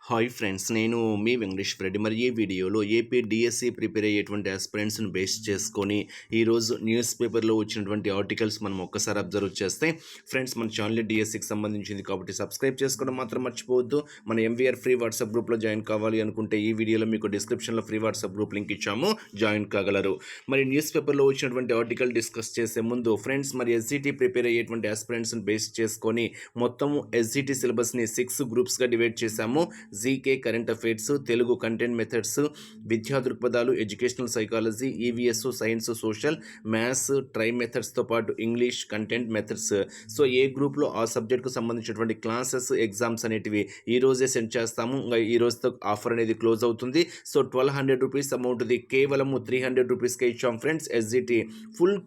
Hi friends, నేను మీ వెంకటేష్ రెడ్డి. మరి ఈ వీడియోలో ఏపీ డిఎస్సి ప్రిపేర్ అయ్యేటువంటి ఆస్పిరెంట్స్ని బేస్ చేసుకొని ఈరోజు న్యూస్ పేపర్లో వచ్చినటువంటి ఆర్టికల్స్ మనం ఒక్కసారి అబ్జర్వ్ చేస్తే ఫ్రెండ్స్, మన ఛానల్ డిఎస్సికి సంబంధించింది కాబట్టి సబ్స్క్రైబ్ చేసుకోవడం మాత్రం మర్చిపోవద్దు. మన ఎంవీఆర్ ఫ్రీ వాట్సాప్ గ్రూప్లో జాయిన్ కావాలి అనుకుంటే ఈ వీడియోలో మీకు డిస్క్రిప్షన్లో ఫ్రీ వాట్సాప్ గ్రూప్ లింక్ ఇచ్చాము, జాయిన్ కాగలరు. మరి న్యూస్ పేపర్లో వచ్చినటువంటి ఆర్టికల్ డిస్కస్ చేసే ముందు ఫ్రెండ్స్, మరి ఎస్జిటి ప్రిపేర్ అయ్యేటువంటి ఆస్పిరెంట్స్ని బేస్ చేసుకొని మొత్తము ఎస్జిటి సిలబస్ని 6 గ్రూప్స్గా డివైడ్ చేశాము. GK, current affairs, Telugu content methods, విద్యా దృక్పథాలు, educational psychology, EVS, science, social, maths, ట్రై మెథడ్స్తో పాటు ఇంగ్లీష్ కంటెంట్ మెథడ్స్. సో ఏ గ్రూప్లో ఆ సబ్జెక్ట్కు సంబంధించినటువంటి క్లాసెస్, ఎగ్జామ్స్ అనేటివి ఈ రోజే సెండ్ చేస్తాము. ఈ రోజుతో ఆఫర్ అనేది క్లోజ్ అవుతుంది. సో 1200 రూపీస్ అమౌంట్ది కేవలము 300 రూపీస్కే ఇచ్చాం ఫ్రెండ్స్. ఎస్జిటి ఫుల్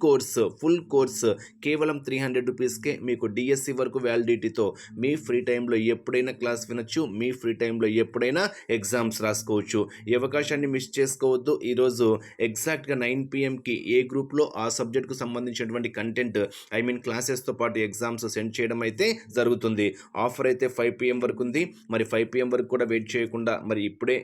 కోర్స్ కేవలం 300 రూపీస్కే మీకు డిఎస్సి వరకు వ్యాలిడిటీతో మీ ఫ్రీ టైంలో ఎప్పుడైనా క్లాస్ వినొచ్చు, మీ ఫ్రీ టైంలో ఎప్పుడైనా ఎగ్జామ్స్ రాసుకోవచ్చు. ఈ అవకాశాన్ని మిస్ చేసుకోవద్దు. ఈరోజు ఎగ్జాక్ట్గా 9 PMకి ఏ గ్రూప్లో ఆ సబ్జెక్ట్కు సంబంధించినటువంటి కంటెంట్ క్లాసెస్తో పాటు ఎగ్జామ్స్ సెండ్ చేయడం అయితే జరుగుతుంది. ఆఫర్ అయితే 5 PM వరకు ఉంది. మరి 5 PM వరకు కూడా వెయిట్ చేయకుండా మరి ఇప్పుడే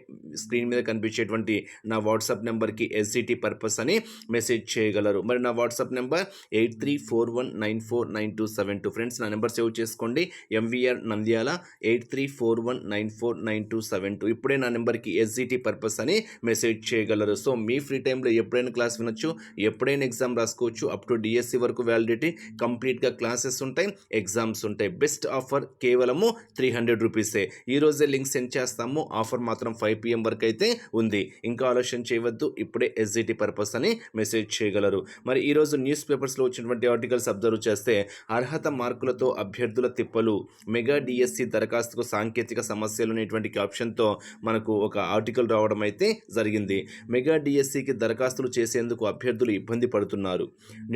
స్క్రీన్ మీద కనిపించేటువంటి నా వాట్సాప్ నెంబర్కి ఎస్జిటి పర్పస్ అని మెసేజ్ చేయగలరు. మరి నా వాట్సాప్ నెంబర్ 8341949272. ఫ్రెండ్స్, నా నెంబర్ సేవ్ చేసుకోండి. ఎంవీఆర్ నంద్యాల 8341949272. ఇప్పుడే నా నెంబర్కి ఎస్జిటి పర్పస్ అని మెసేజ్ చేయగలరు. సో మీ ఫ్రీ టైంలో ఎప్పుడైనా క్లాస్ వినొచ్చు, ఎప్పుడైనా ఎగ్జామ్ రాసుకోవచ్చు. అప్ టు డిఎస్సి వరకు వ్యాలిడిటీ, కంప్లీట్గా క్లాసెస్ ఉంటాయి, ఎగ్జామ్స్ ఉంటాయి. బెస్ట్ ఆఫర్ కేవలము 300 రూపీసే. ఈరోజే లింక్ సెండ్ చేస్తాము. ఆఫర్ మాత్రం 5 PM వరకు అయితే ఉంది. ఇంకా ఆలోచన చేయవద్దు, ఇప్పుడే ఎస్జిటి పర్పస్ అని మెసేజ్ చేయగలరు. మరి ఈరోజు న్యూస్ పేపర్స్లో వచ్చినటువంటి ఆర్టికల్స్ అబ్జర్వ్ చేస్తే, అర్హత మార్కులతో అభ్యర్థుల తిప్పలు, మెగా డిఎస్సి దరఖాస్తుకు సాంకేతిక సమస్యలు అనేటువంటి క్యాప్షన్తో మనకు ఒక ఆర్టికల్ రావడం అయితే జరిగింది. మెగా డిఎస్సికి దరఖాస్తులు చేసేందుకు అభ్యర్థులు ఇబ్బంది పడుతున్నారు.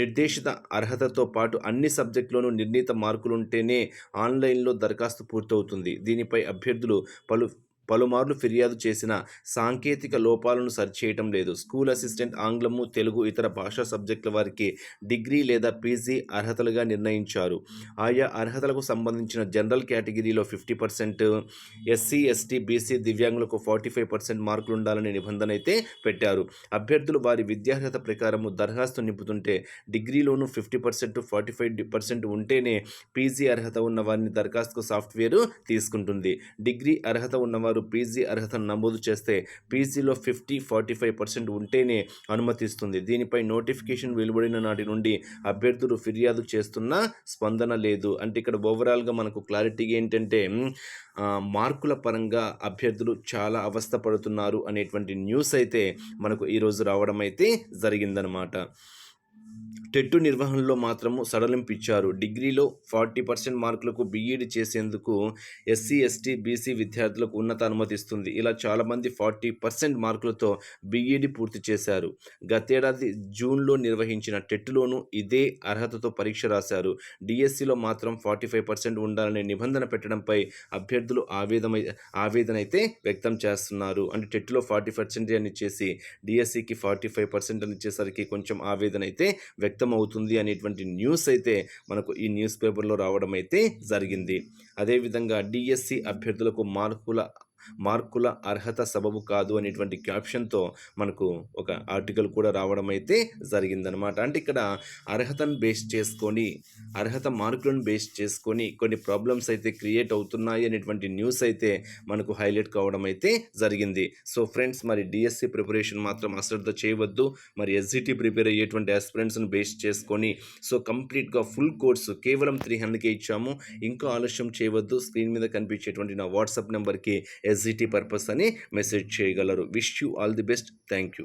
నిర్దేశిత అర్హతతో పాటు అన్ని సబ్జెక్టులోనూ నిర్ణీత మార్కులుంటేనే ఆన్లైన్లో దరఖాస్తు పూర్తవుతుంది. దీనిపై అభ్యర్థులు పలుమార్లు ఫిర్యాదు చేసిన సాంకేతిక లోపాలను సరిచేయటం లేదు. స్కూల్ అసిస్టెంట్, ఆంగ్లము, తెలుగు, ఇతర భాషా సబ్జెక్టుల వారికి డిగ్రీ లేదా పీజీ అర్హతలుగా నిర్ణయించారు. ఆయా అర్హతలకు సంబంధించిన జనరల్ కేటగిరీలో 50%, ఎస్సీ, ఎస్టీ, బీసీ, దివ్యాంగులకు 45% మార్కులు ఉండాలనే నిబంధన అయితే పెట్టారు. అభ్యర్థులు వారి విద్యార్హత ప్రకారము దరఖాస్తు నింపుతుంటే డిగ్రీలోనూ 50%, 45% ఉంటేనే పీజీ అర్హత ఉన్న వారిని దరఖాస్తుకు సాఫ్ట్వేర్ తీసుకుంటుంది. డిగ్రీ అర్హత ఉన్నవారు పీజీ అర్హతను నమోదు చేస్తే పీజీలో 50-45% ఉంటేనే అనుమతిస్తుంది. దీనిపై నోటిఫికేషన్ వెలువడిన నాటి నుండి అభ్యర్థులు ఫిర్యాదు చేస్తున్నా స్పందన లేదు. అంటే ఇక్కడ ఓవరాల్గా మనకు క్లారిటీ ఏంటంటే, మార్కుల పరంగా అభ్యర్థులు చాలా అవస్థ పడుతున్నారు అనేటువంటి న్యూస్ అయితే మనకు ఈరోజు రావడం అయితే జరిగిందనమాట. టెట్టు నిర్వహణలో మాత్రము సడలింపు ఇచ్చారు. డిగ్రీలో 40% మార్కులకు బీఈడి చేసేందుకు ఎస్సీ, ఎస్టీ, బీసీ విద్యార్థులకు ఉన్నత అనుమతిస్తుంది. ఇలా చాలామంది 40% మార్కులతో బీఈడి పూర్తి చేశారు. గతేడాది జూన్లో నిర్వహించిన టెట్టులోనూ ఇదే అర్హతతో పరీక్ష రాశారు. డిఎస్సిలో మాత్రం 45% ఉండాలనే నిబంధన పెట్టడంపై అభ్యర్థులు ఆవేదన అయితే వ్యక్తం చేస్తున్నారు. అంటే టెట్టులో 40% అని ఇచ్చేసి డిఎస్సికి 45% అని ఇచ్చేసరికి కొంచెం ఆవేదన అయితే వ్యక్తమవుతుంది అనేటువంటి న్యూస్ అయితే మనకు ఈ న్యూస్ పేపర్లో రావడం అయితే జరిగింది. అదేవిధంగా డిఎస్సి అభ్యర్థులకు మార్కుల అర్హత సబబు కాదు అనేటువంటి క్యాప్షన్తో మనకు ఒక ఆర్టికల్ కూడా రావడం అయితే జరిగిందనమాట. అంటే ఇక్కడ అర్హతను బేస్ చేసుకొని, అర్హత మార్కులను బేస్ చేసుకొని కొన్ని ప్రాబ్లమ్స్ అయితే క్రియేట్ అవుతున్నాయి అనేటువంటి న్యూస్ అయితే మనకు హైలైట్ కావడం అయితే జరిగింది. సో ఫ్రెండ్స్, మరి డిఎస్సి ప్రిపరేషన్ మాత్రం అశ్రద్ధ చేయవద్దు. మరి ఎస్జిటి ప్రిపేర్ అయ్యేటువంటి ఆస్పిరెంట్స్ని బేస్ చేసుకొని సో కంప్లీట్గా ఫుల్ కోర్సు కేవలం 300కే ఇచ్చాము. ఇంకా ఆలస్యం చేయవద్దు. స్క్రీన్ మీద కనిపించేటువంటి నా వాట్సాప్ నెంబర్కి ఎస్జిటి పర్పస్ అని మెసేజ్ చేయగలరు. Wish you all the best. Thank you.